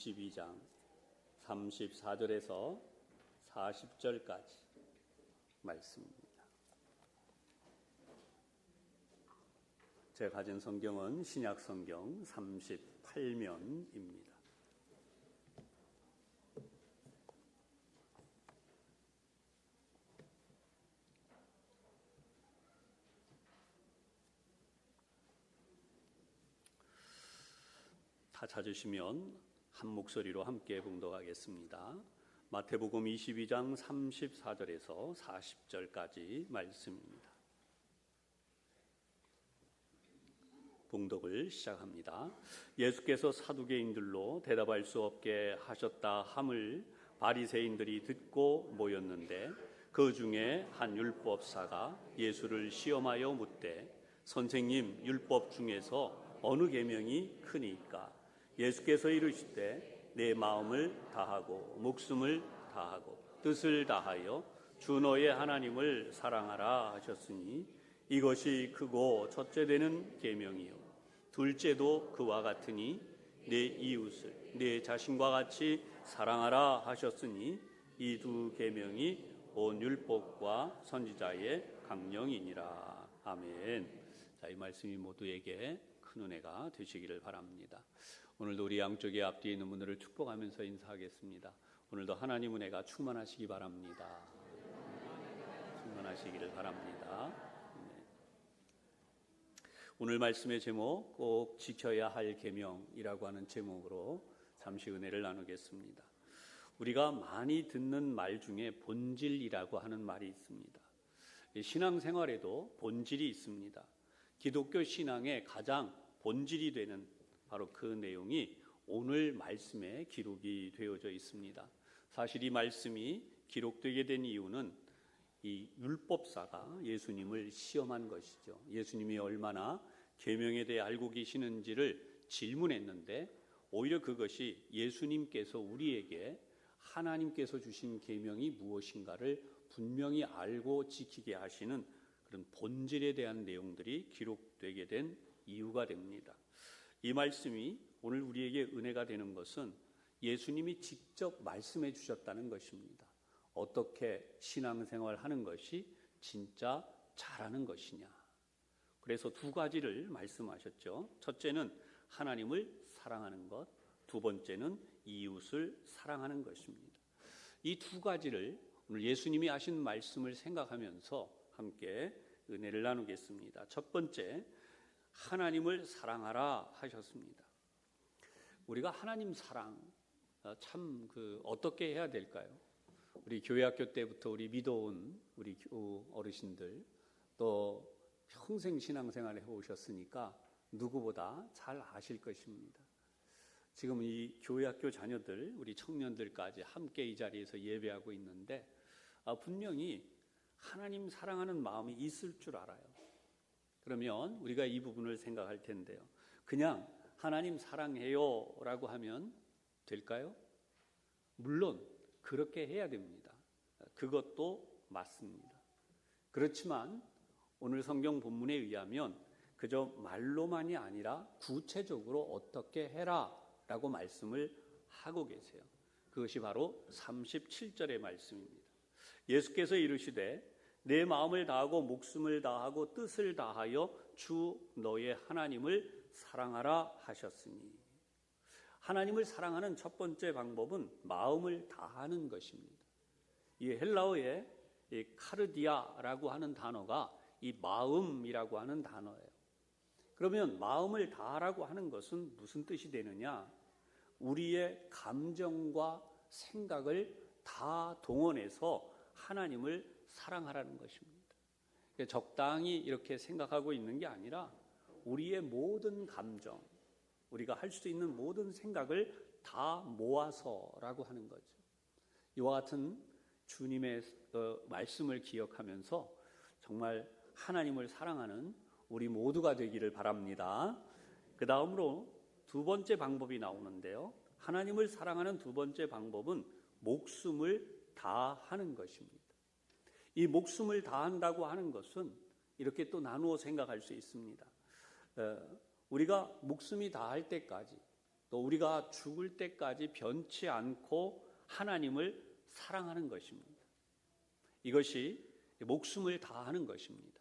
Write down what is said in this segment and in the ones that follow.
12장 34절에서 40절까지 말씀입니다. 제가 가진 성경은 신약 성경 38면입니다. 다 찾으시면 한 목소리로 함께 봉독하겠습니다. 마태복음 22장 34절에서 40절까지 말씀입니다. 봉독을 시작합니다. 예수께서 사두개인들로 대답할 수 없게 하셨다 함을 바리새인들이 듣고 모였는데 그 중에 한 율법사가 예수를 시험하여 묻되 선생님, 율법 중에서 어느 계명이 크니까? 예수께서 이르시되 내 마음을 다하고 목숨을 다하고 뜻을 다하여 주 너의 하나님을 사랑하라 하셨으니 이것이 크고 첫째 되는 계명이요 둘째도 그와 같으니 내 이웃을 내 자신과 같이 사랑하라 하셨으니 이 두 계명이 온 율법과 선지자의 강령이니라. 아멘. 자, 이 말씀이 모두에게 큰 은혜가 되시기를 바랍니다. 오늘도 우리 양쪽에 앞뒤에 있는 분들을 축복하면서 인사하겠습니다. 오늘도 하나님 은혜가 충만하시기 바랍니다. 충만하시기를 바랍니다. 네. 오늘 말씀의 제목 꼭 지켜야 할 계명이라고 하는 제목으로 잠시 은혜를 나누겠습니다. 우리가 많이 듣는 말 중에 본질이라고 하는 말이 있습니다. 신앙생활에도 본질이 있습니다. 기독교 신앙의 가장 본질이 되는 바로 그 내용이 오늘 말씀에 기록이 되어져 있습니다. 사실 이 말씀이 기록되게 된 이유는 이 율법사가 예수님을 시험한 것이죠. 예수님이 얼마나 계명에 대해 알고 계시는지를 질문했는데 오히려 그것이 예수님께서 우리에게 하나님께서 주신 계명이 무엇인가를 분명히 알고 지키게 하시는 그런 본질에 대한 내용들이 기록되게 된 이유가 됩니다. 이 말씀이 오늘 우리에게 은혜가 되는 것은 예수님이 직접 말씀해 주셨다는 것입니다. 어떻게 신앙생활 하는 것이 진짜 잘하는 것이냐. 그래서 두 가지를 말씀하셨죠. 첫째는 하나님을 사랑하는 것, 두 번째는 이웃을 사랑하는 것입니다. 이 두 가지를 오늘 예수님이 하신 말씀을 생각하면서 함께 은혜를 나누겠습니다. 첫 번째, 하나님을 사랑하라 하셨습니다. 우리가 하나님 사랑 참 어떻게 해야 될까요? 우리 교회학교 때부터 우리 믿어온 우리 어르신들 또 평생 신앙생활을 해오셨으니까 누구보다 잘 아실 것입니다. 지금 이 교회학교 자녀들 우리 청년들까지 함께 이 자리에서 예배하고 있는데 분명히 하나님 사랑하는 마음이 있을 줄 알아요. 그러면 우리가 이 부분을 생각할 텐데요. 그냥 하나님 사랑해요 라고 하면 될까요? 물론 그렇게 해야 됩니다. 그것도 맞습니다. 그렇지만 오늘 성경 본문에 의하면 그저 말로만이 아니라 구체적으로 어떻게 해라 라고 말씀을 하고 계세요. 그것이 바로 37절의 말씀입니다. 예수께서 이르시되 내 마음을 다하고 목숨을 다하고 뜻을 다하여 주 너의 하나님을 사랑하라 하셨으니, 하나님을 사랑하는 첫 번째 방법은 마음을 다하는 것입니다. 이 헬라어의 이 카르디아라고 하는 단어가 이 마음이라고 하는 단어예요. 그러면 마음을 다하라고 하는 것은 무슨 뜻이 되느냐? 우리의 감정과 생각을 다 동원해서 하나님을 사랑하라는 것입니다. 적당히 이렇게 생각하고 있는 게 아니라 우리의 모든 감정, 우리가 할 수 있는 모든 생각을 다 모아서라고 하는 거죠. 이와 같은 주님의 말씀을 기억하면서 정말 하나님을 사랑하는 우리 모두가 되기를 바랍니다. 그 다음으로 두 번째 방법이 나오는데요. 하나님을 사랑하는 두 번째 방법은 목숨을 다하는 것입니다. 이 목숨을 다한다고 하는 것은 이렇게 또 나누어 생각할 수 있습니다. 우리가 목숨이 다할 때까지 또 우리가 죽을 때까지 변치 않고 하나님을 사랑하는 것입니다. 이것이 목숨을 다하는 것입니다.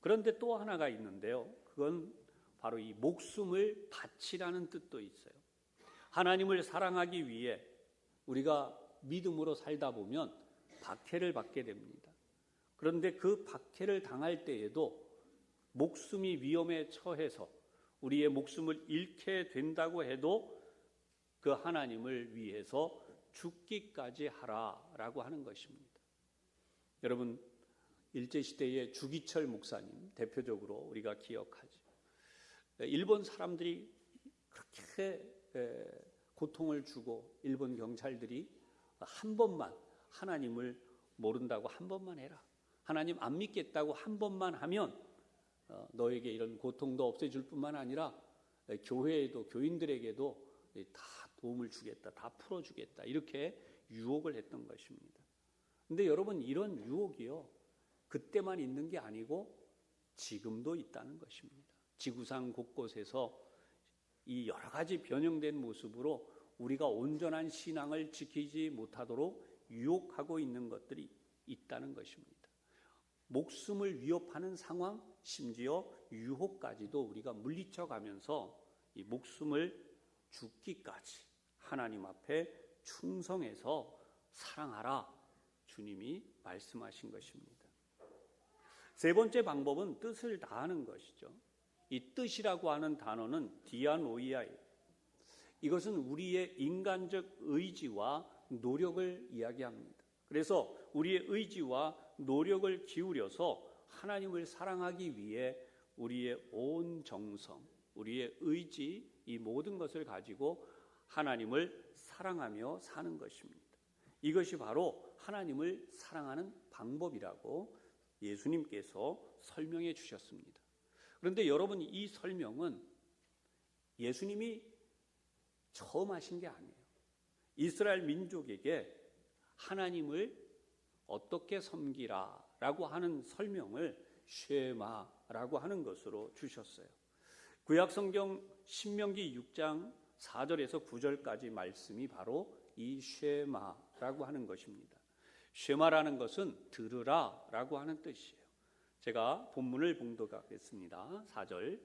그런데 또 하나가 있는데요. 그건 바로 이 목숨을 바치라는 뜻도 있어요. 하나님을 사랑하기 위해 우리가 믿음으로 살다 보면 박해를 받게 됩니다. 그런데 그 박해를 당할 때에도 목숨이 위험에 처해서 우리의 목숨을 잃게 된다고 해도 그 하나님을 위해서 죽기까지 하라라고 하는 것입니다. 여러분, 일제시대의 주기철 목사님 대표적으로 우리가 기억하죠. 일본 사람들이 그렇게 고통을 주고 일본 경찰들이 한 번만 하나님을 모른다고 한 번만 해라. 하나님 안 믿겠다고 한 번만 하면 너에게 이런 고통도 없애줄 뿐만 아니라 교회에도 교인들에게도 다 도움을 주겠다. 다 풀어주겠다. 이렇게 유혹을 했던 것입니다. 그런데 여러분 이런 유혹이요. 그때만 있는 게 아니고 지금도 있다는 것입니다. 지구상 곳곳에서 이 여러 가지 변형된 모습으로 우리가 온전한 신앙을 지키지 못하도록 유혹하고 있는 것들이 있다는 것입니다. 목숨을 위협하는 상황, 심지어 유혹까지도 우리가 물리쳐 가면서 이 목숨을 죽기까지 하나님 앞에 충성해서 사랑하라 주님이 말씀하신 것입니다. 세 번째 방법은 뜻을 다하는 것이죠. 이 뜻이라고 하는 단어는 디아노이아예요. 이것은 우리의 인간적 의지와 노력을 이야기합니다. 그래서 우리의 의지와 노력을 기울여서 하나님을 사랑하기 위해 우리의 온 정성, 우리의 의지, 이 모든 것을 가지고 하나님을 사랑하며 사는 것입니다. 이것이 바로 하나님을 사랑하는 방법이라고 예수님께서 설명해 주셨습니다. 그런데 여러분, 이 설명은 예수님이 처음 하신 게 아니에요. 이스라엘 민족에게 하나님을 어떻게 섬기라라고 하는 설명을 쉐마라고 하는 것으로 주셨어요. 구약성경 신명기 6장 4절에서 9절까지 말씀이 바로 이 쉐마라고 하는 것입니다. 쉐마라는 것은 들으라라고 하는 뜻이에요. 제가 본문을 봉독하겠습니다. 4절.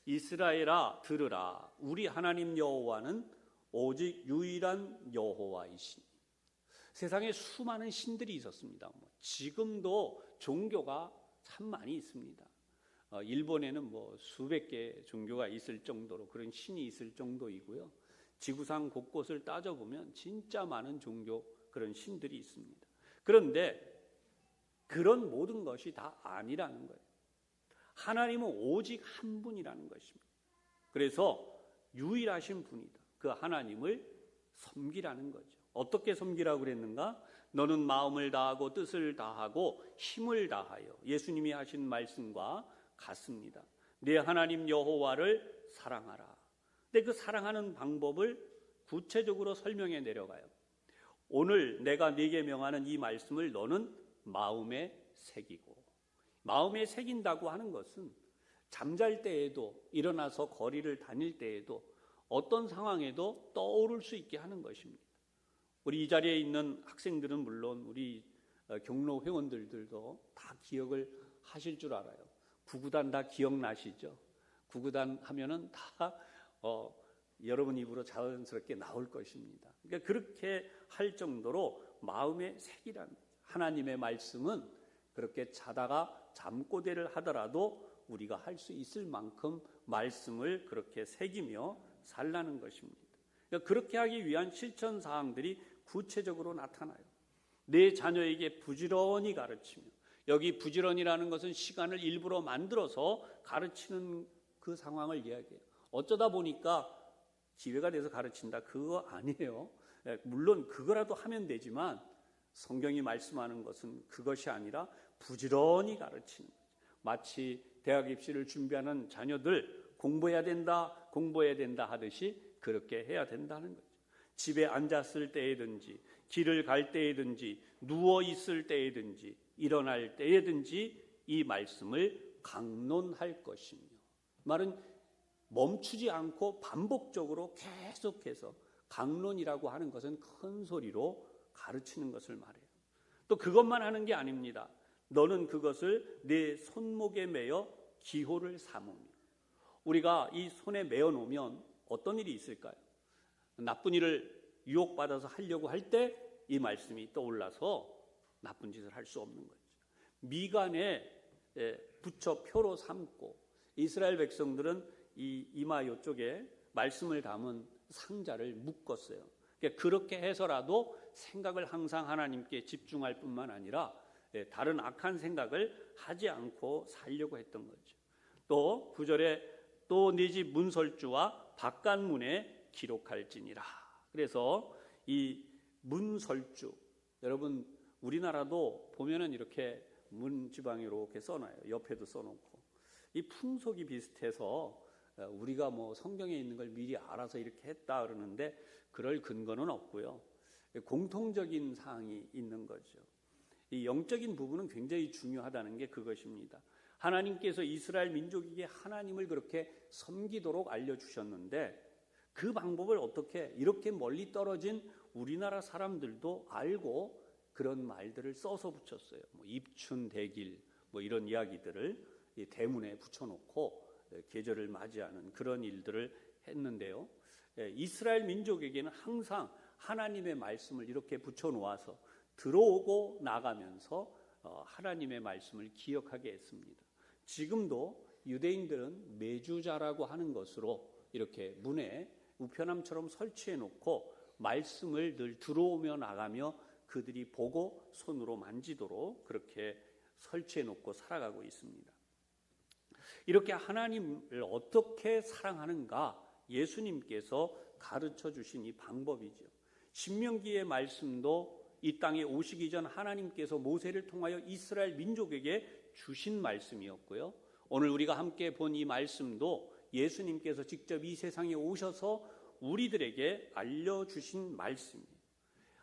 이스라엘아 들으라. 우리 하나님 여호와는 오직 유일한 여호와이시니. 세상에 수많은 신들이 있었습니다. 지금도 종교가 참 많이 있습니다. 일본에는 수백 개 종교가 있을 정도로 그런 신이 있을 정도이고요. 지구상 곳곳을 따져보면 진짜 많은 종교 그런 신들이 있습니다. 그런데 그런 모든 것이 다 아니라는 거예요. 하나님은 오직 한 분이라는 것입니다. 그래서 유일하신 분이다. 그 하나님을 섬기라는 거죠. 어떻게 섬기라고 그랬는가? 너는 마음을 다하고 뜻을 다하고 힘을 다하여. 예수님이 하신 말씀과 같습니다. 내 하나님 여호와를 사랑하라. 근데 그 사랑하는 방법을 구체적으로 설명해 내려가요. 오늘 내가 네게 명하는 이 말씀을 너는 마음에 새기고. 마음에 새긴다고 하는 것은 잠잘 때에도 일어나서 거리를 다닐 때에도 어떤 상황에도 떠오를 수 있게 하는 것입니다. 우리 이 자리에 있는 학생들은 물론 우리 경로 회원들도 다 기억을 하실 줄 알아요. 구구단 다 기억나시죠? 구구단 하면은 다 여러분 입으로 자연스럽게 나올 것입니다. 그러니까 그렇게 할 정도로 마음에 새기라는 거죠. 하나님의 말씀은 그렇게 자다가 잠꼬대를 하더라도 우리가 할 수 있을 만큼 말씀을 그렇게 새기며 살라는 것입니다. 그러니까 그렇게 하기 위한 실천 사항들이 구체적으로 나타나요. 내 자녀에게 부지런히 가르치며, 여기 부지런이라는 것은 시간을 일부러 만들어서 가르치는 그 상황을 이야기해요. 어쩌다 보니까 기회가 돼서 가르친다, 그거 아니에요. 물론 그거라도 하면 되지만 성경이 말씀하는 것은 그것이 아니라 부지런히 가르치는 거죠. 마치 대학 입시를 준비하는 자녀들 공부해야 된다 하듯이 그렇게 해야 된다는 거죠. 집에 앉았을 때에든지 길을 갈 때에든지 누워 있을 때에든지 일어날 때에든지 이 말씀을 강론할 것이며, 말은 멈추지 않고 반복적으로 계속해서 강론이라고 하는 것은 큰 소리로 가르치는 것을 말해요. 또 그것만 하는 게 아닙니다. 너는 그것을 내 손목에 매어 기호를 삼으며. 우리가 이 손에 매어 놓으면 어떤 일이 있을까요? 나쁜 일을 유혹받아서 하려고 할 때 이 말씀이 떠올라서 나쁜 짓을 할 수 없는 거죠. 미간에 붙여 표로 삼고, 이스라엘 백성들은 이 이마 요쪽에 말씀을 담은 상자를 묶었어요. 그렇게 해서라도 생각을 항상 하나님께 집중할 뿐만 아니라 다른 악한 생각을 하지 않고 살려고 했던 거죠. 또 9절에 또 네 집 문설주와 바깥문에 기록할지니라. 그래서 이 문설주, 여러분 우리나라도 보면은 이렇게 문지방에 이렇게 써놔요. 옆에도 써놓고. 이 풍속이 비슷해서 우리가 뭐 성경에 있는 걸 미리 알아서 이렇게 했다 그러는데 그럴 근거는 없고요. 공통적인 사항이 있는 거죠. 이 영적인 부분은 굉장히 중요하다는 게 그것입니다. 하나님께서 이스라엘 민족에게 하나님을 그렇게 섬기도록 알려주셨는데 그 방법을 어떻게 이렇게 멀리 떨어진 우리나라 사람들도 알고 그런 말들을 써서 붙였어요. 뭐 입춘대길 뭐 이런 이야기들을 이 대문에 붙여놓고 계절을 맞이하는 그런 일들을 했는데요. 이스라엘 민족에게는 항상 하나님의 말씀을 이렇게 붙여놓아서 들어오고 나가면서 하나님의 말씀을 기억하게 했습니다. 지금도 유대인들은 매주자라고 하는 것으로 이렇게 문에 우편함처럼 설치해 놓고 말씀을 늘 들어오며 나가며 그들이 보고 손으로 만지도록 그렇게 설치해 놓고 살아가고 있습니다. 이렇게 하나님을 어떻게 사랑하는가 예수님께서 가르쳐 주신 이 방법이죠. 신명기의 말씀도 이 땅에 오시기 전 하나님께서 모세를 통하여 이스라엘 민족에게 주신 말씀이었고요. 오늘 우리가 함께 본 이 말씀도 예수님께서 직접 이 세상에 오셔서 우리들에게 알려주신 말씀이에요.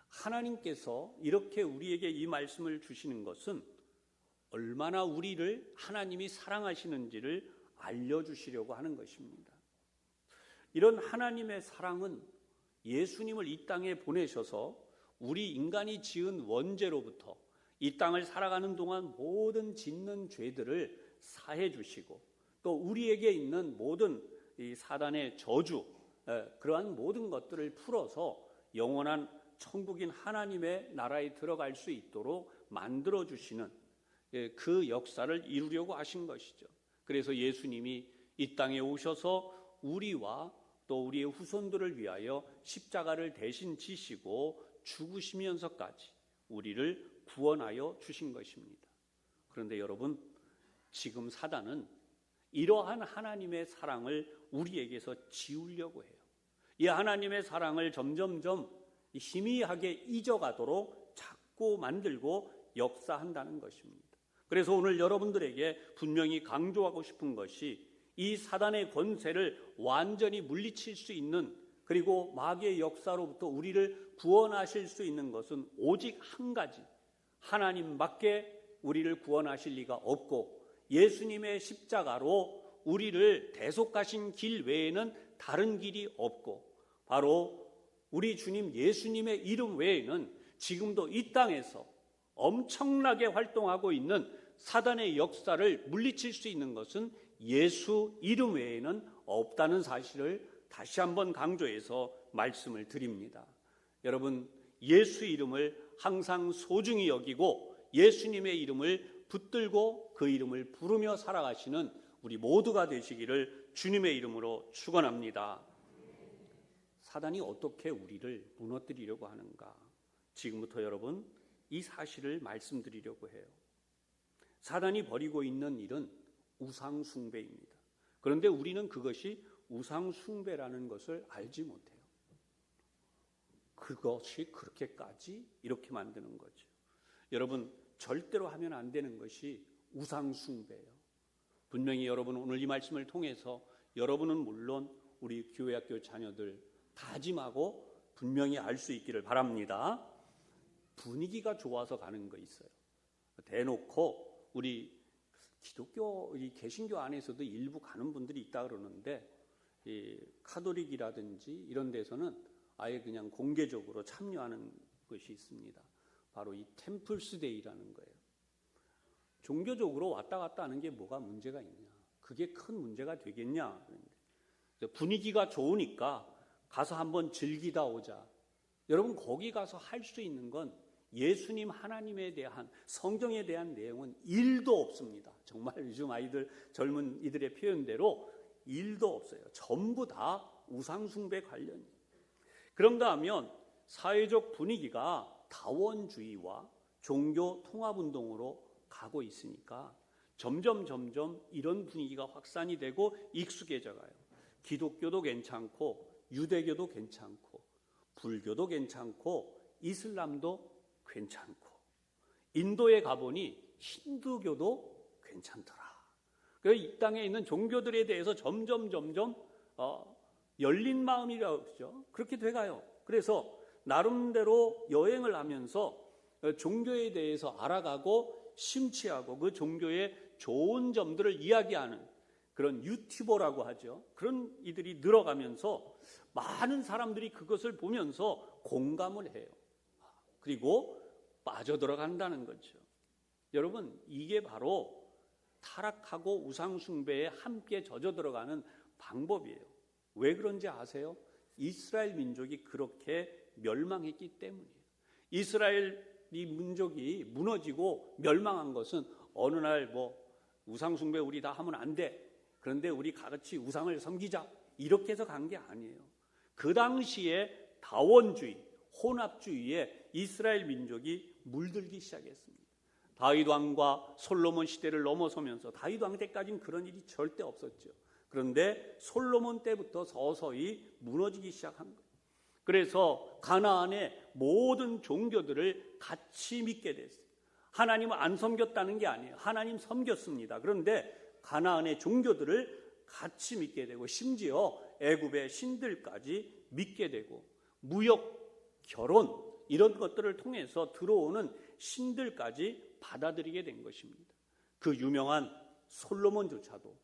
하나님께서 이렇게 우리에게 이 말씀을 주시는 것은 얼마나 우리를 하나님이 사랑하시는지를 알려주시려고 하는 것입니다. 이런 하나님의 사랑은 예수님을 이 땅에 보내셔서 우리 인간이 지은 원죄로부터 이 땅을 살아가는 동안 모든 짓는 죄들을 사해 주시고 또 우리에게 있는 모든 이 사단의 저주, 그러한 모든 것들을 풀어서 영원한 천국인 하나님의 나라에 들어갈 수 있도록 만들어주시는 그 역사를 이루려고 하신 것이죠. 그래서 예수님이 이 땅에 오셔서 우리와 또 우리의 후손들을 위하여 십자가를 대신 지시고 죽으시면서까지 우리를 구원하여 주신 것입니다. 그런데 여러분, 지금 사단은 이러한 하나님의 사랑을 우리에게서 지우려고 해요. 이 하나님의 사랑을 점점점 희미하게 잊어가도록 자꾸 만들고 역사한다는 것입니다. 그래서 오늘 여러분들에게 분명히 강조하고 싶은 것이 이 사단의 권세를 완전히 물리칠 수 있는, 그리고 마귀의 역사로부터 우리를 구원하실 수 있는 것은 오직 한 가지, 하나님밖에 우리를 구원하실 리가 없고 예수님의 십자가로 우리를 대속하신 길 외에는 다른 길이 없고 바로 우리 주님 예수님의 이름 외에는 지금도 이 땅에서 엄청나게 활동하고 있는 사단의 역사를 물리칠 수 있는 것은 예수 이름 외에는 없다는 사실을 다시 한번 강조해서 말씀을 드립니다. 여러분, 예수 이름을 항상 소중히 여기고 예수님의 이름을 붙들고 그 이름을 부르며 살아가시는 우리 모두가 되시기를 주님의 이름으로 축원합니다. 사단이 어떻게 우리를 무너뜨리려고 하는가? 지금부터 여러분 이 사실을 말씀드리려고 해요. 사단이 벌이고 있는 일은 우상 숭배입니다. 그런데 우리는 그것이 우상 숭배라는 것을 알지 못해요. 그것이 그렇게까지 이렇게 만드는 거죠. 여러분, 절대로 하면 안 되는 것이 우상 숭배예요. 분명히 여러분 오늘 이 말씀을 통해서 여러분은 물론 우리 교회학교 자녀들 다짐하고 분명히 알 수 있기를 바랍니다. 분위기가 좋아서 가는 거 있어요. 대놓고 우리 기독교, 이 개신교 안에서도 일부 가는 분들이 있다 그러는데 이 카톨릭이라든지 이런 데서는 아예 그냥 공개적으로 참여하는 것이 있습니다. 바로 이 템플스데이라는 거예요. 종교적으로 왔다 갔다 하는 게 뭐가 문제가 있냐? 그게 큰 문제가 되겠냐? 분위기가 좋으니까 가서 한번 즐기다 오자. 여러분, 거기 가서 할 수 있는 건 예수님 하나님에 대한, 성경에 대한 내용은 1도 없습니다. 정말 요즘 아이들, 젊은 이들의 표현대로 1도 없어요. 전부 다 우상숭배 관련이에요. 그런가 하면 사회적 분위기가 다원주의와 종교 통합운동으로 가고 있으니까 점점 이런 분위기가 확산이 되고 익숙해져 가요. 기독교도 괜찮고 유대교도 괜찮고 불교도 괜찮고 이슬람도 괜찮고 인도에 가보니 힌두교도 괜찮더라. 그래서 이 땅에 있는 종교들에 대해서 점점 열린 마음이라고 그러죠. 그렇게 돼가요. 그래서 나름대로 여행을 하면서 종교에 대해서 알아가고 심취하고 그 종교의 좋은 점들을 이야기하는 그런 유튜버라고 하죠. 그런 이들이 늘어가면서 많은 사람들이 그것을 보면서 공감을 해요. 그리고 빠져들어간다는 거죠. 여러분, 이게 바로 타락하고 우상숭배에 함께 젖어들어가는 방법이에요. 왜 그런지 아세요? 이스라엘 민족이 그렇게 멸망했기 때문이에요. 이스라엘 이 민족이 무너지고 멸망한 것은 어느 날 우상숭배 우리 다 하면 안 돼. 그런데 우리 같이 우상을 섬기자. 이렇게 해서 간 게 아니에요. 그 당시에 다원주의, 혼합주의에 이스라엘 민족이 물들기 시작했습니다. 다윗 왕과 솔로몬 시대를 넘어서면서 다윗 왕 때까지는 그런 일이 절대 없었죠. 그런데 솔로몬 때부터 서서히 무너지기 시작한 거예요. 그래서 가나안의 모든 종교들을 같이 믿게 됐어요. 하나님을 안 섬겼다는 게 아니에요. 하나님 섬겼습니다. 그런데 가나안의 종교들을 같이 믿게 되고 심지어 애굽의 신들까지 믿게 되고 무역, 결혼 이런 것들을 통해서 들어오는 신들까지 받아들이게 된 것입니다. 그 유명한 솔로몬조차도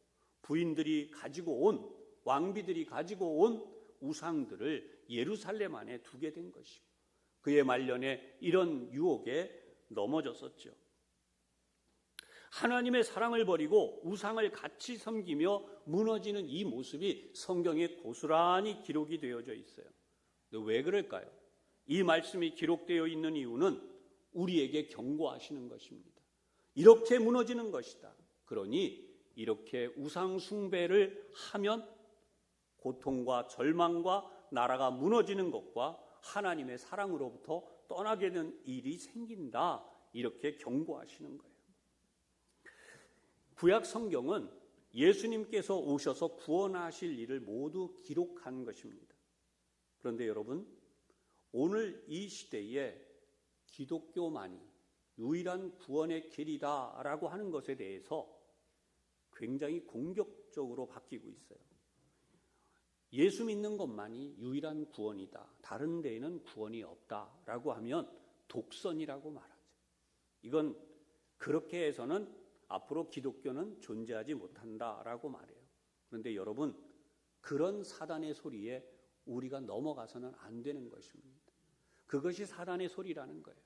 부인들이 가지고 온, 왕비들이 가지고 온 우상들을 예루살렘 안에 두게 된 것이고 그의 말년에 이런 유혹에 넘어졌었죠. 하나님의 사랑을 버리고 우상을 같이 섬기며 무너지는 이 모습이 성경에 고스란히 기록이 되어져 있어요. 왜 그럴까요? 이 말씀이 기록되어 있는 이유는 우리에게 경고하시는 것입니다. 이렇게 무너지는 것이다. 그러니 이렇게 우상 숭배를 하면 고통과 절망과 나라가 무너지는 것과 하나님의 사랑으로부터 떠나게 되는 일이 생긴다. 이렇게 경고하시는 거예요. 구약 성경은 예수님께서 오셔서 구원하실 일을 모두 기록한 것입니다. 그런데 여러분, 오늘 이 시대에 기독교만이 유일한 구원의 길이다라고 하는 것에 대해서 굉장히 공격적으로 바뀌고 있어요. 예수 믿는 것만이 유일한 구원이다. 다른 데에는 구원이 없다라고 하면 독선이라고 말하죠. 이건 그렇게 해서는 앞으로 기독교는 존재하지 못한다라고 말해요. 그런데 여러분, 그런 사단의 소리에 우리가 넘어가서는 안 되는 것입니다. 그것이 사단의 소리라는 거예요.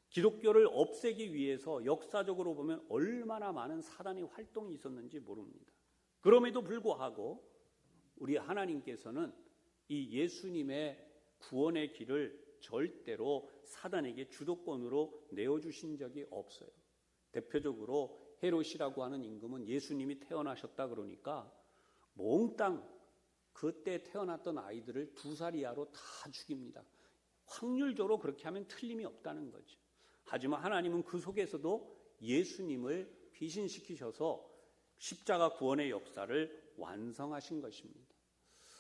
기독교를 없애기 위해서 역사적으로 보면 얼마나 많은 사단의 활동이 있었는지 모릅니다. 그럼에도 불구하고 우리 하나님께서는 이 예수님의 구원의 길을 절대로 사단에게 주도권으로 내어주신 적이 없어요. 대표적으로 헤롯이라고 하는 임금은 예수님이 태어나셨다 그러니까 몽땅 그때 태어났던 아이들을 2살 이하로 다 죽입니다. 확률적으로 그렇게 하면 틀림이 없다는 거죠. 하지만 하나님은 그 속에서도 예수님을 피신시키셔서 십자가 구원의 역사를 완성하신 것입니다.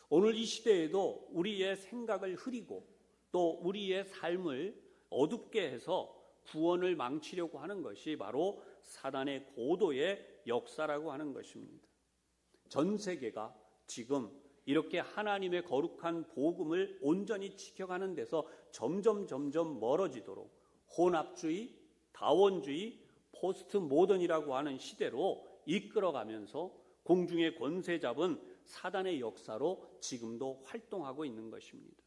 오늘 이 시대에도 우리의 생각을 흐리고 또 우리의 삶을 어둡게 해서 구원을 망치려고 하는 것이 바로 사단의 고도의 역사라고 하는 것입니다. 전 세계가 지금 이렇게 하나님의 거룩한 복음을 온전히 지켜가는 데서 점점 멀어지도록 혼합주의, 다원주의, 포스트 모던이라고 하는 시대로 이끌어가면서 공중의 권세 잡은 사단의 역사로 지금도 활동하고 있는 것입니다.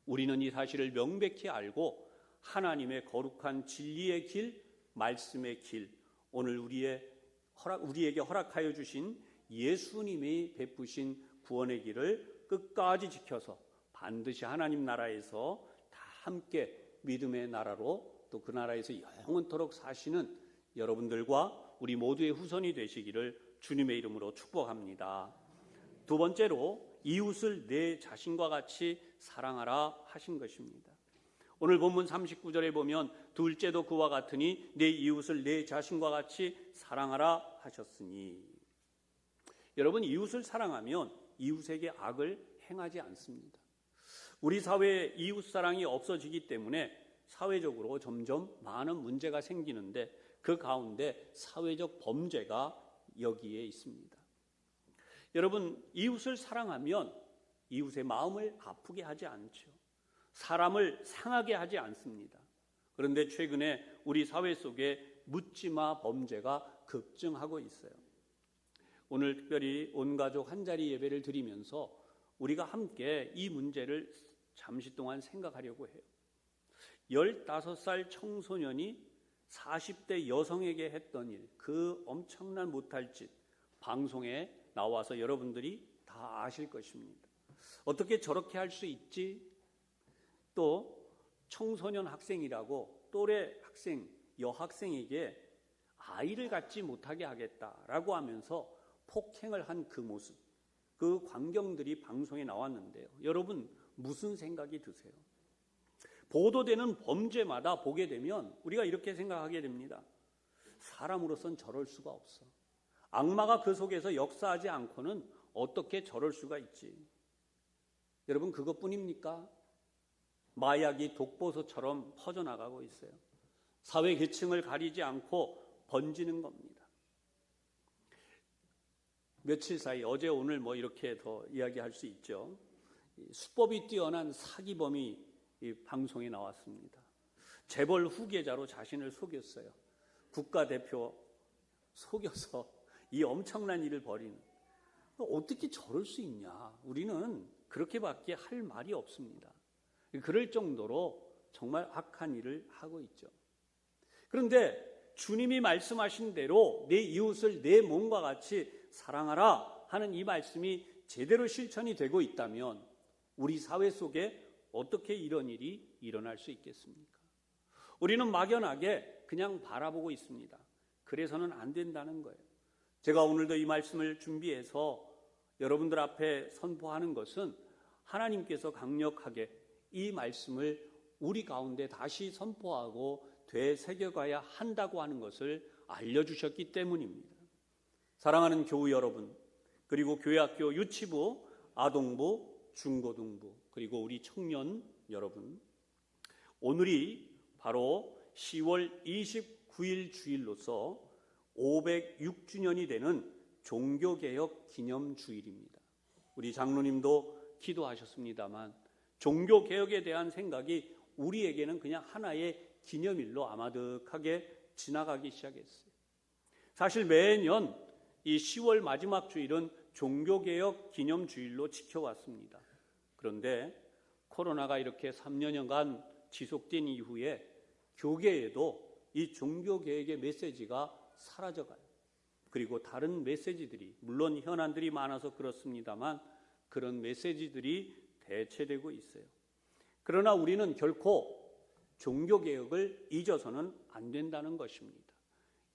우리는 이 사실을 명백히 알고 하나님의 거룩한 진리의 길, 말씀의 길, 오늘 우리에게 허락하여 주신 예수님이 베푸신 구원의 길을 끝까지 지켜서 반드시 하나님 나라에서 다 함께 믿음의 나라로 또 그 나라에서 영원토록 사시는 여러분들과 우리 모두의 후손이 되시기를 주님의 이름으로 축복합니다. 두 번째로 이웃을 내 자신과 같이 사랑하라 하신 것입니다. 오늘 본문 39절에 보면 둘째도 그와 같으니 내 이웃을 내 자신과 같이 사랑하라 하셨으니, 여러분, 이웃을 사랑하면 이웃에게 악을 행하지 않습니다. 우리 사회에 이웃사랑이 없어지기 때문에 사회적으로 점점 많은 문제가 생기는데 그 가운데 사회적 범죄가 여기에 있습니다. 여러분, 이웃을 사랑하면 이웃의 마음을 아프게 하지 않죠. 사람을 상하게 하지 않습니다. 그런데 최근에 우리 사회 속에 묻지마 범죄가 급증하고 있어요. 오늘 특별히 온 가족 한자리 예배를 드리면서 우리가 함께 이 문제를 잠시 동안 생각하려고 해요. 15살 청소년이 40대 여성에게 했던 일, 그 엄청난 못할 짓, 방송에 나와서 여러분들이 다 아실 것입니다. 어떻게 저렇게 할 수 있지? 또 청소년 학생이라고 또래 학생, 여학생에게 아이를 갖지 못하게 하겠다라고 하면서 폭행을 한 그 모습, 그 광경들이 방송에 나왔는데요. 여러분, 무슨 생각이 드세요? 보도되는 범죄마다 보게 되면 우리가 이렇게 생각하게 됩니다. 사람으로선 저럴 수가 없어. 악마가 그 속에서 역사하지 않고는 어떻게 저럴 수가 있지? 여러분, 그것뿐입니까? 마약이 독보소처럼 퍼져나가고 있어요. 사회 계층을 가리지 않고 번지는 겁니다. 며칠 사이, 어제 오늘 이렇게 더 이야기할 수 있죠. 수법이 뛰어난 사기범이 이 방송에 나왔습니다. 재벌 후계자로 자신을 속였어요. 국가대표 속여서 이 엄청난 일을 벌이는, 어떻게 저럴 수 있냐? 우리는 그렇게밖에 할 말이 없습니다. 그럴 정도로 정말 악한 일을 하고 있죠. 그런데 주님이 말씀하신 대로 내 이웃을 내 몸과 같이 사랑하라 하는 이 말씀이 제대로 실천이 되고 있다면 우리 사회 속에 어떻게 이런 일이 일어날 수 있겠습니까? 우리는 막연하게 그냥 바라보고 있습니다. 그래서는 안 된다는 거예요. 제가 오늘도 이 말씀을 준비해서 여러분들 앞에 선포하는 것은 하나님께서 강력하게 이 말씀을 우리 가운데 다시 선포하고 되새겨가야 한다고 하는 것을 알려주셨기 때문입니다. 사랑하는 교우 여러분, 그리고 교회학교 유치부, 아동부, 중고등부, 그리고 우리 청년 여러분, 오늘이 바로 10월 29일 주일로서 506주년이 되는 종교개혁 기념주일입니다. 우리 장로님도 기도하셨습니다만 종교개혁에 대한 생각이 우리에게는 그냥 하나의 기념일로 아마득하게 지나가기 시작했어요. 사실 매년 이 10월 마지막 주일은 종교개혁 기념주일로 지켜왔습니다. 그런데 코로나가 이렇게 3년여간 지속된 이후에 교계에도 이 종교개혁의 메시지가 사라져가요. 그리고 다른 메시지들이, 물론 현안들이 많아서 그렇습니다만 그런 메시지들이 대체되고 있어요. 그러나 우리는 결코 종교개혁을 잊어서는 안 된다는 것입니다.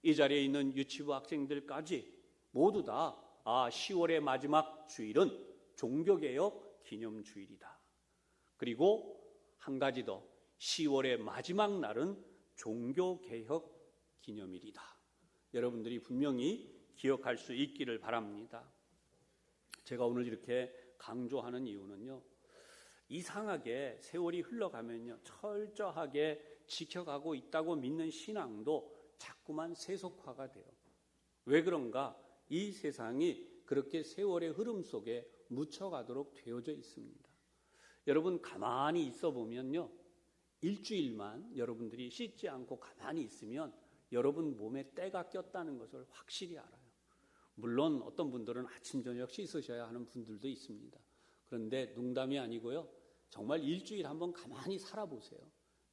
이 자리에 있는 유치부 학생들까지 모두 다 10월의 마지막 주일은 종교개혁 기념주일이다. 그리고 한 가지 더, 10월의 마지막 날은 종교개혁 기념일이다. 여러분들이 분명히 기억할 수 있기를 바랍니다. 제가 오늘 이렇게 강조하는 이유는요, 이상하게 세월이 흘러가면요, 철저하게 지켜가고 있다고 믿는 신앙도 자꾸만 세속화가 돼요. 왜 그런가? 이 세상이 그렇게 세월의 흐름 속에 묻혀가도록 되어져 있습니다. 여러분, 가만히 있어 보면요, 일주일만 여러분들이 씻지 않고 가만히 있으면 여러분 몸에 때가 꼈다는 것을 확실히 알아요. 물론 어떤 분들은 아침 저녁 씻으셔야 하는 분들도 있습니다. 그런데 농담이 아니고요. 정말 일주일 한번 가만히 살아보세요.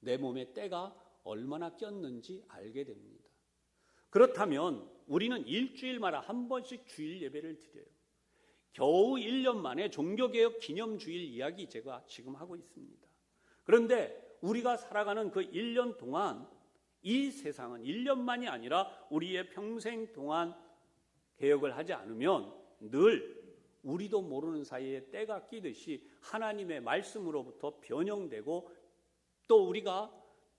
내 몸에 때가 얼마나 꼈는지 알게 됩니다. 그렇다면 우리는 일주일마다 한 번씩 주일 예배를 드려요. 겨우 1년 만에 종교개혁 기념주일 이야기 제가 지금 하고 있습니다. 그런데 우리가 살아가는 그 1년 동안 이 세상은 1년만이 아니라 우리의 평생 동안 개혁을 하지 않으면 늘 우리도 모르는 사이에 때가 끼듯이 하나님의 말씀으로부터 변형되고 또 우리가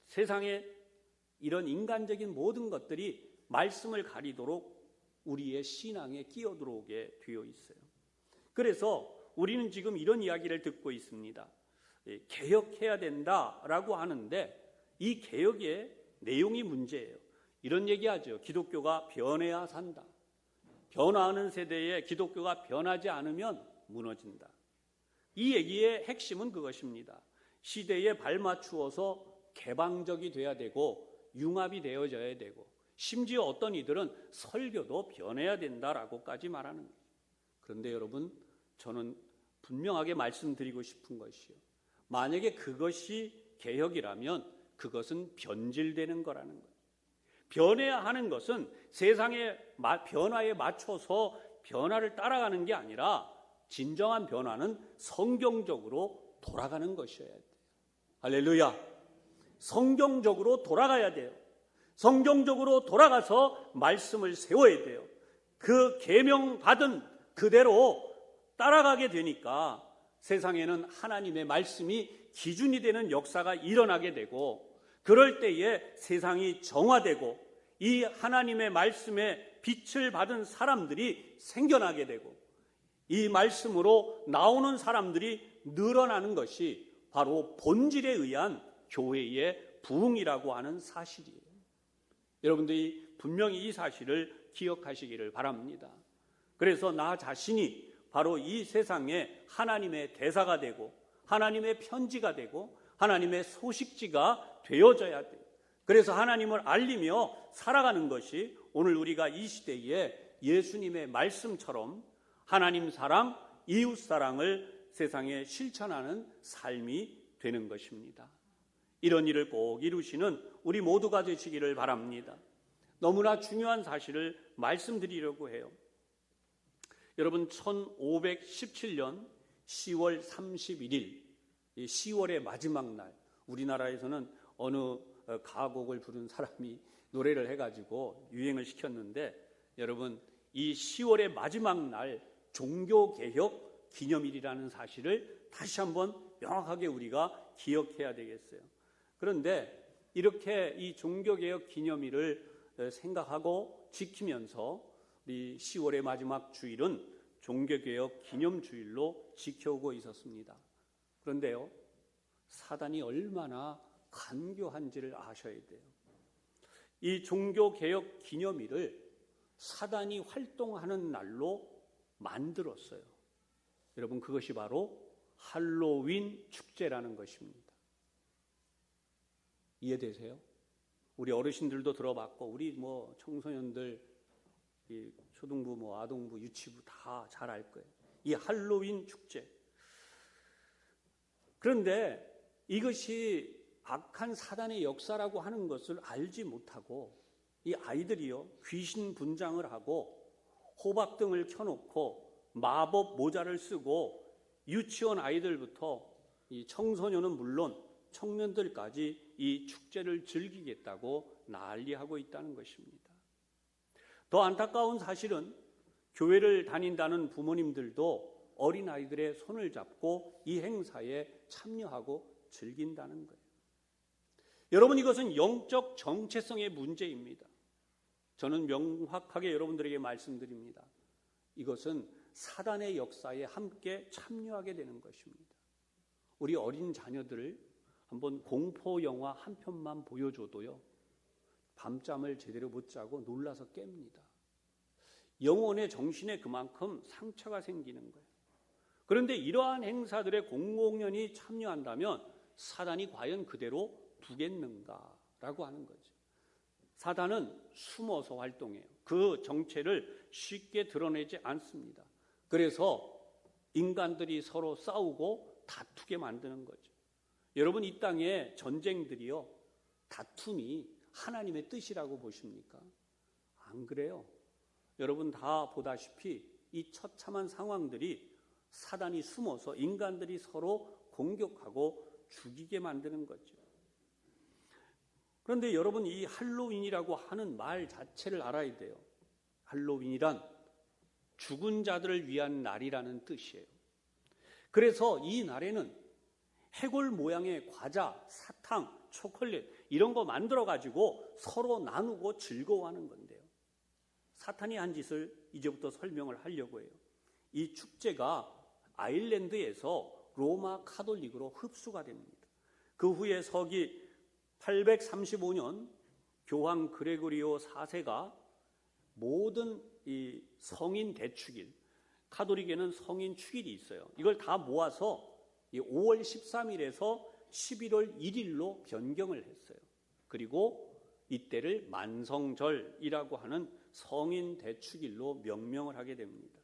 세상에 이런 인간적인 모든 것들이 말씀을 가리도록 우리의 신앙에 끼어들어오게 되어 있어요. 그래서 우리는 지금 이런 이야기를 듣고 있습니다. 개혁해야 된다라고 하는데 이 개혁의 내용이 문제예요. 이런 얘기하죠. 기독교가 변해야 산다. 변화하는 세대에 기독교가 변하지 않으면 무너진다. 이 얘기의 핵심은 그것입니다. 시대에 발맞추어서 개방적이 돼야 되고 융합이 되어져야 되고 심지어 어떤 이들은 설교도 변해야 된다라고까지 말하는 거예요. 그런데 여러분, 저는 분명하게 말씀드리고 싶은 것이요. 만약에 그것이 개혁이라면 그것은 변질되는 거라는 거예요. 변해야 하는 것은 세상의 변화에 맞춰서 변화를 따라가는 게 아니라 진정한 변화는 성경적으로 돌아가는 것이어야 돼요. 할렐루야. 성경적으로 돌아가야 돼요. 성경적으로 돌아가서 말씀을 세워야 돼요. 그 계명받은 그대로 따라가게 되니까 세상에는 하나님의 말씀이 기준이 되는 역사가 일어나게 되고 그럴 때에 세상이 정화되고 이 하나님의 말씀에 빛을 받은 사람들이 생겨나게 되고 이 말씀으로 나오는 사람들이 늘어나는 것이 바로 본질에 의한 교회의 부흥이라고 하는 사실이에요. 여러분들이 분명히 이 사실을 기억하시기를 바랍니다. 그래서 나 자신이 바로 이 세상에 하나님의 대사가 되고 하나님의 편지가 되고 하나님의 소식지가 되어져야 돼요. 그래서 하나님을 알리며 살아가는 것이 오늘 우리가 이 시대에 예수님의 말씀처럼 하나님 사랑, 이웃 사랑을 세상에 실천하는 삶이 되는 것입니다. 이런 일을 꼭 이루시는 우리 모두가 되시기를 바랍니다. 너무나 중요한 사실을 말씀드리려고 해요. 여러분, 1517년 10월 31일, 10월의 마지막 날, 우리나라에서는 어느 가곡을 부른 사람이 노래를 해가지고 유행을 시켰는데, 여러분, 이 10월의 마지막 날 종교개혁 기념일이라는 사실을 다시 한번 명확하게 우리가 기억해야 되겠어요. 그런데 이렇게 이 종교개혁 기념일을 생각하고 지키면서 우리 10월의 마지막 주일은 종교개혁 기념주일로 지켜오고 있었습니다. 그런데요, 사단이 얼마나 간교한지를 아셔야 돼요. 이 종교개혁 기념일을 사단이 활동하는 날로 만들었어요. 여러분, 그것이 바로 할로윈 축제라는 것입니다. 이해되세요? 우리 어르신들도 들어봤고 우리 청소년들, 초등부, 아동부, 유치부 다 잘 알 거예요. 이 할로윈 축제. 그런데 이것이 악한 사단의 역사라고 하는 것을 알지 못하고 이 아이들이요, 귀신 분장을 하고 호박등을 켜놓고 마법 모자를 쓰고 유치원 아이들부터 이 청소년은 물론 청년들까지 이 축제를 즐기겠다고 난리하고 있다는 것입니다. 더 안타까운 사실은 교회를 다닌다는 부모님들도 어린아이들의 손을 잡고 이 행사에 참여하고 즐긴다는 거예요. 여러분, 이것은 영적 정체성의 문제입니다. 저는 명확하게 여러분들에게 말씀드립니다. 이것은 사단의 역사에 함께 참여하게 되는 것입니다. 우리 어린 자녀들을 한번 공포 영화 한 편만 보여줘도요, 밤잠을 제대로 못 자고 놀라서 깹니다. 영혼의 정신에 그만큼 상처가 생기는 거예요. 그런데 이러한 행사들에 공공연히 참여한다면 사단이 과연 그대로 두겠는가라고 하는 거죠. 사단은 숨어서 활동해요. 그 정체를 쉽게 드러내지 않습니다. 그래서 인간들이 서로 싸우고 다투게 만드는 거죠. 여러분, 이 땅의 전쟁들이요, 다툼이 하나님의 뜻이라고 보십니까? 안 그래요. 여러분 다 보다시피 이 처참한 상황들이 사단이 숨어서 인간들이 서로 공격하고 죽이게 만드는 거죠. 그런데 여러분, 이 할로윈이라고 하는 말 자체를 알아야 돼요. 할로윈이란 죽은 자들을 위한 날이라는 뜻이에요. 그래서 이 날에는 해골 모양의 과자, 사탕, 초콜릿 이런 거 만들어 가지고 서로 나누고 즐거워하는 건데요. 사탄이 한 짓을 이제부터 설명을 하려고 해요. 이 축제가 아일랜드에서 로마 카톨릭으로 흡수가 됩니다. 그 후에 서기 835년 교황 그레고리오 4세가 모든 이 성인 대축일, 카톨릭에는 성인 축일이 있어요. 이걸 다 모아서 5월 13일에서 11월 1일로 변경을 했어요. 그리고 이때를 만성절이라고 하는 성인 대축일로 명명을 하게 됩니다.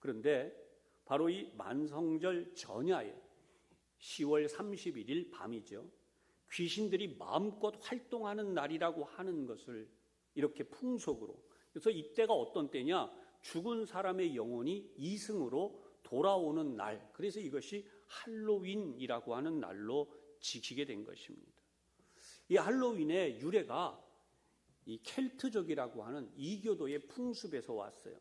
그런데 바로 이 만성절 전야에 10월 31일 밤이죠. 귀신들이 마음껏 활동하는 날이라고 하는 것을 이렇게 풍속으로, 그래서 이때가 어떤 때냐, 죽은 사람의 영혼이 이승으로 돌아오는 날, 그래서 이것이 할로윈이라고 하는 날로 지키게 된 것입니다. 이 할로윈의 유래가 이 켈트족이라고 하는 이교도의 풍습에서 왔어요.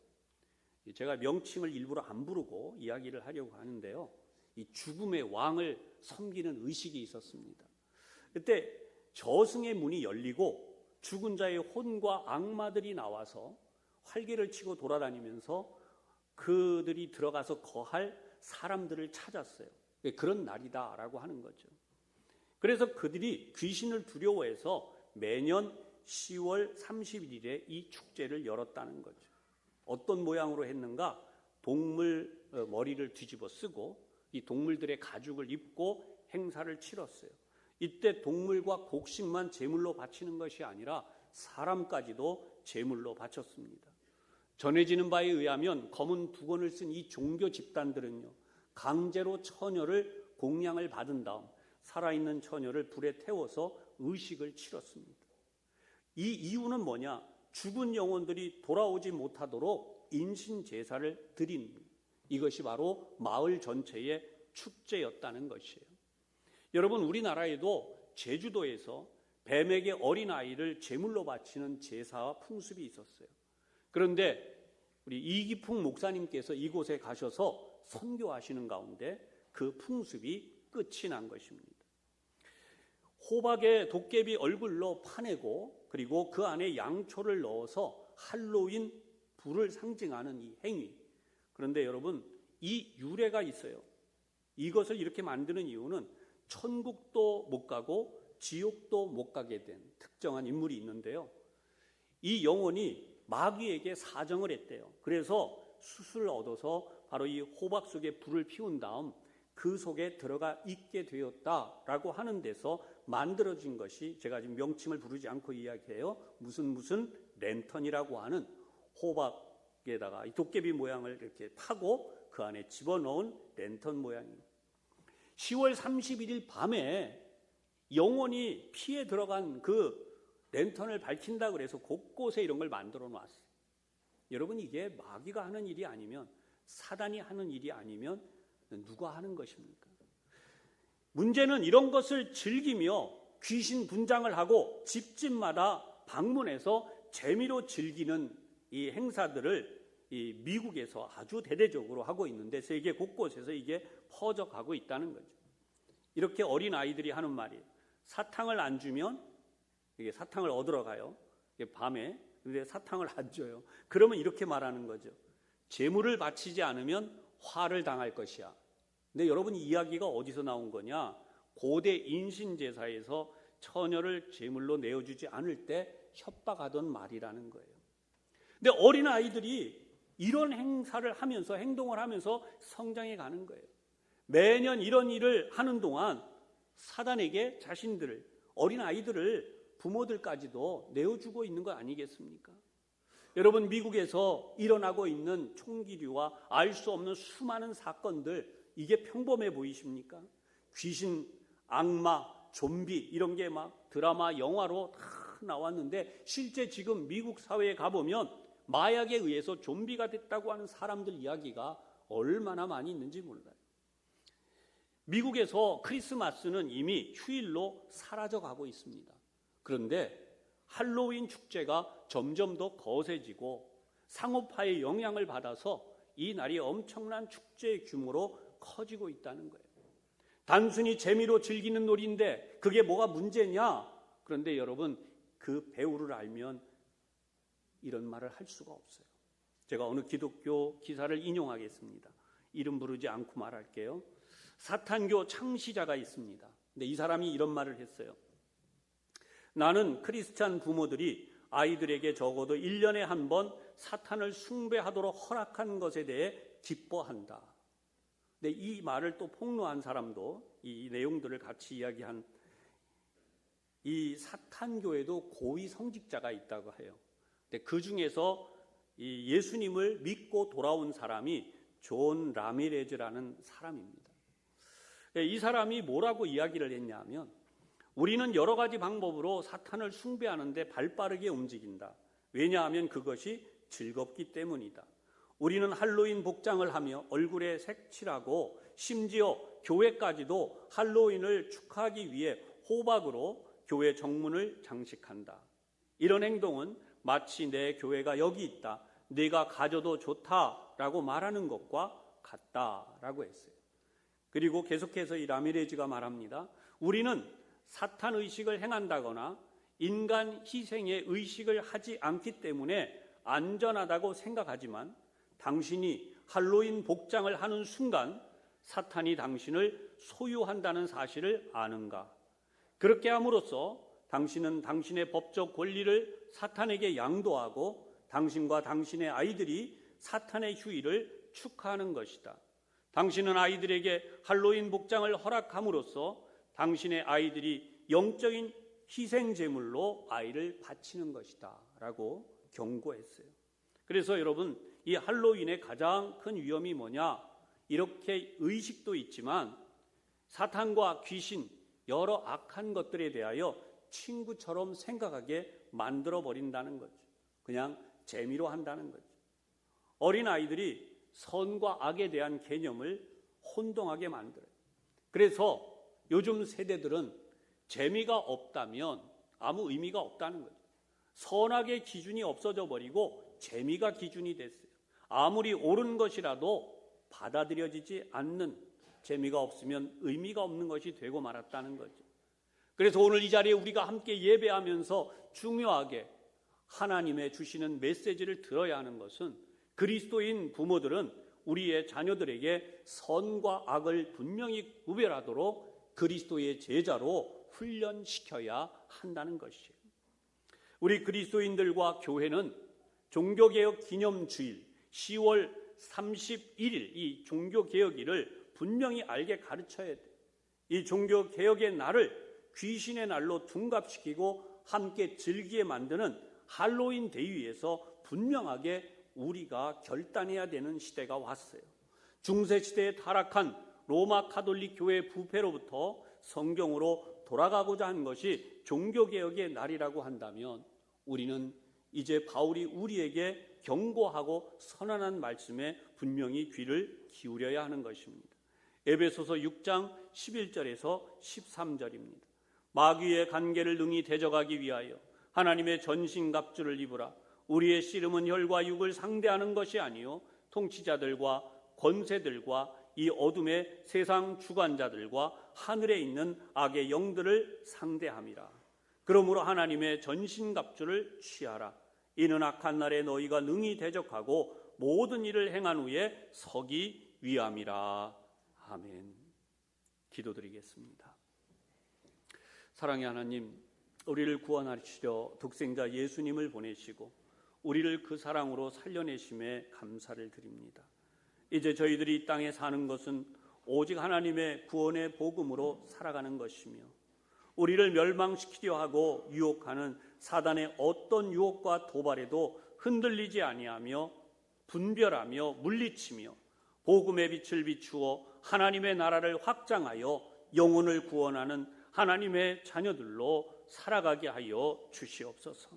제가 명칭을 일부러 안 부르고 이야기를 하려고 하는데요, 이 죽음의 왕을 섬기는 의식이 있었습니다. 그때 저승의 문이 열리고 죽은 자의 혼과 악마들이 나와서 활개를 치고 돌아다니면서 그들이 들어가서 거할 사람들을 찾았어요. 그런 날이다라고 하는 거죠. 그래서 그들이 귀신을 두려워해서 매년 10월 31일에 이 축제를 열었다는 거죠. 어떤 모양으로 했는가? 동물 머리를 뒤집어 쓰고 이 동물들의 가죽을 입고 행사를 치렀어요. 이때 동물과 곡식만 제물로 바치는 것이 아니라 사람까지도 제물로 바쳤습니다. 전해지는 바에 의하면 검은 두건을 쓴 이 종교 집단들은요, 강제로 처녀를 공양을 받은 다음 살아있는 처녀를 불에 태워서 의식을 치렀습니다. 이 이유는 뭐냐? 죽은 영혼들이 돌아오지 못하도록 인신 제사를 드린, 이것이 바로 마을 전체의 축제였다는 것이에요. 여러분, 우리나라에도 제주도에서 뱀에게 어린아이를 제물로 바치는 제사와 풍습이 있었어요. 그런데 우리 이기풍 목사님께서 이곳에 가셔서 선교하시는 가운데 그 풍습이 끝이 난 것입니다. 호박에 도깨비 얼굴로 파내고 그리고 그 안에 양초를 넣어서 할로윈 불을 상징하는 이 행위. 그런데 여러분, 이 유래가 있어요. 이것을 이렇게 만드는 이유는 천국도 못 가고 지옥도 못 가게 된 특정한 인물이 있는데요, 이 영혼이 마귀에게 사정을 했대요. 그래서 숯을 얻어서 바로 이 호박 속에 불을 피운 다음 그 속에 들어가 있게 되었다라고 하는 데서 만들어진 것이, 제가 지금 명칭을 부르지 않고 이야기해요, 무슨 랜턴이라고 하는 호박에다가 이 도깨비 모양을 이렇게 파고 그 안에 집어넣은 랜턴 모양입니다. 10월 31일 밤에 영혼이 피에 들어간 그 랜턴을 밝힌다고 해서 곳곳에 이런 걸 만들어 놨어요. 여러분, 이게 마귀가 하는 일이 아니면, 사단이 하는 일이 아니면 누가 하는 것입니까? 문제는 이런 것을 즐기며 귀신 분장을 하고 집집마다 방문해서 재미로 즐기는 이 행사들을 이 미국에서 아주 대대적으로 하고 있는데 세계 곳곳에서 이게 퍼져가고 있다는 거죠. 이렇게 어린 아이들이 하는 말이에요. 사탕을 안 주면, 이게 사탕을 얻으러 가요, 이게 밤에. 근데 사탕을 안 줘요. 그러면 이렇게 말하는 거죠. 제물을 바치지 않으면 화를 당할 것이야. 근데 여러분, 이 이야기가 어디서 나온 거냐? 고대 인신제사에서 처녀를 제물로 내어주지 않을 때 협박하던 말이라는 거예요. 근데 어린 아이들이 이런 행사를 하면서, 행동을 하면서 성장해 가는 거예요. 매년 이런 일을 하는 동안 사단에게 자신들을, 어린 아이들을, 부모들까지도 내어주고 있는 거 아니겠습니까? 여러분, 미국에서 일어나고 있는 총기류와 알 수 없는 수많은 사건들, 이게 평범해 보이십니까? 귀신, 악마, 좀비 이런 게 막 드라마, 영화로 다 나왔는데 실제 지금 미국 사회에 가보면 마약에 의해서 좀비가 됐다고 하는 사람들 이야기가 얼마나 많이 있는지 몰라요. 미국에서 크리스마스는 이미 휴일로 사라져가고 있습니다. 그런데 할로윈 축제가 점점 더 거세지고 상업화의 영향을 받아서 이 날이 엄청난 축제의 규모로 커지고 있다는 거예요. 단순히 재미로 즐기는 놀이인데 그게 뭐가 문제냐? 그런데 여러분, 그 배우를 알면 이런 말을 할 수가 없어요. 제가 어느 기독교 기사를 인용하겠습니다. 이름 부르지 않고 말할게요. 사탄교 창시자가 있습니다. 근데 이 사람이 이런 말을 했어요. 나는 크리스찬 부모들이 아이들에게 적어도 1년에 한 번 사탄을 숭배하도록 허락한 것에 대해 기뻐한다. 근데 이 말을 또 폭로한 사람도 이 내용들을 같이 이야기한 이 사탄교에도 고위 성직자가 있다고 해요. 근데 그 중에서 이 예수님을 믿고 돌아온 사람이 존 라미레즈라는 사람입니다. 이 사람이 뭐라고 이야기를 했냐면, 우리는 여러 가지 방법으로 사탄을 숭배하는데 발빠르게 움직인다. 왜냐하면 그것이 즐겁기 때문이다. 우리는 할로윈 복장을 하며 얼굴에 색칠하고 심지어 교회까지도 할로윈을 축하하기 위해 호박으로 교회 정문을 장식한다. 이런 행동은 마치 내 교회가 여기 있다, 네가 가져도 좋다라고 말하는 것과 같다라고 했어요. 그리고 계속해서 이 라미레즈가 말합니다. 우리는 사탄 의식을 행한다거나 인간 희생의 의식을 하지 않기 때문에 안전하다고 생각하지만 당신이 할로윈 복장을 하는 순간 사탄이 당신을 소유한다는 사실을 아는가? 그렇게 함으로써 당신은 당신의 법적 권리를 사탄에게 양도하고 당신과 당신의 아이들이 사탄의 휴일을 축하하는 것이다. 당신은 아이들에게 할로윈 복장을 허락함으로써 당신의 아이들이 영적인 희생제물로 아이를 바치는 것이다 라고 경고했어요. 그래서 여러분, 이 할로윈의 가장 큰 위험이 뭐냐? 이렇게 의식도 있지만 사탄과 귀신, 여러 악한 것들에 대하여 친구처럼 생각하게 만들어버린다는 거죠. 그냥 재미로 한다는 거죠. 어린아이들이 선과 악에 대한 개념을 혼동하게 만들어요. 그래서 요즘 세대들은 재미가 없다면 아무 의미가 없다는 거죠. 선악의 기준이 없어져 버리고 재미가 기준이 됐어요. 아무리 옳은 것이라도 받아들여지지 않는, 재미가 없으면 의미가 없는 것이 되고 말았다는 거죠. 그래서 오늘 이 자리에 우리가 함께 예배하면서 중요하게 하나님의 주시는 메시지를 들어야 하는 것은, 그리스도인 부모들은 우리의 자녀들에게 선과 악을 분명히 구별하도록 그리스도의 제자로 훈련시켜야 한다는 것이에요. 우리 그리스도인들과 교회는 종교개혁 기념주일 10월 31일 이 종교개혁일을 분명히 알게 가르쳐야 돼요. 이 종교개혁의 날을 귀신의 날로 둔갑시키고 함께 즐기게 만드는 할로윈 데이에서 분명하게 우리가 결단해야 되는 시대가 왔어요. 중세시대에 타락한 로마 가톨릭 교회 부패로부터 성경으로 돌아가고자 한 것이 종교개혁의 날이라고 한다면 우리는 이제 바울이 우리에게 경고하고 선언한 말씀에 분명히 귀를 기울여야 하는 것입니다. 에베소서 6장 11절에서 13절입니다. 마귀의 관계를 능히 대적하기 위하여 하나님의 전신갑주를 입으라. 우리의 씨름은 혈과 육을 상대하는 것이 아니요 통치자들과 권세들과 이 어둠의 세상 주관자들과 하늘에 있는 악의 영들을 상대함이라. 그러므로 하나님의 전신갑주를 취하라. 이는 악한 날에 너희가 능히 대적하고 모든 일을 행한 후에 서기 위함이라. 아멘. 기도드리겠습니다. 사랑의 하나님, 우리를 구원하시려 독생자 예수님을 보내시고 우리를 그 사랑으로 살려내심에 감사를 드립니다. 이제 저희들이 이 땅에 사는 것은 오직 하나님의 구원의 복음으로 살아가는 것이며 우리를 멸망시키려 하고 유혹하는 사단의 어떤 유혹과 도발에도 흔들리지 아니하며 분별하며 물리치며 복음의 빛을 비추어 하나님의 나라를 확장하여 영혼을 구원하는 하나님의 자녀들로 살아가게 하여 주시옵소서.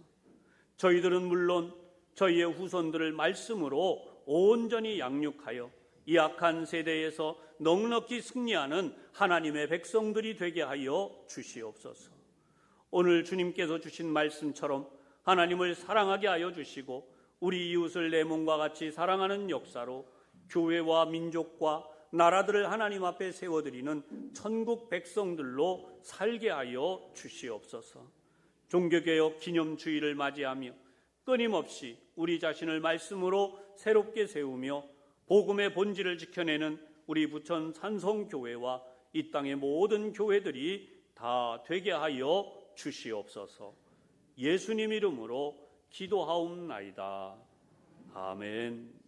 저희들은 물론 저희의 후손들을 말씀으로 온전히 양육하여 이 악한 세대에서 넉넉히 승리하는 하나님의 백성들이 되게 하여 주시옵소서. 오늘 주님께서 주신 말씀처럼 하나님을 사랑하게 하여 주시고 우리 이웃을 내 몸과 같이 사랑하는 역사로 교회와 민족과 나라들을 하나님 앞에 세워드리는 천국 백성들로 살게 하여 주시옵소서. 종교개혁 기념주의를 맞이하며 끊임없이 우리 자신을 말씀으로 새롭게 세우며 복음의 본질을 지켜내는 우리 부천 산성교회와 이 땅의 모든 교회들이 다 되게 하여 주시옵소서. 예수님 이름으로 기도하옵나이다. 아멘.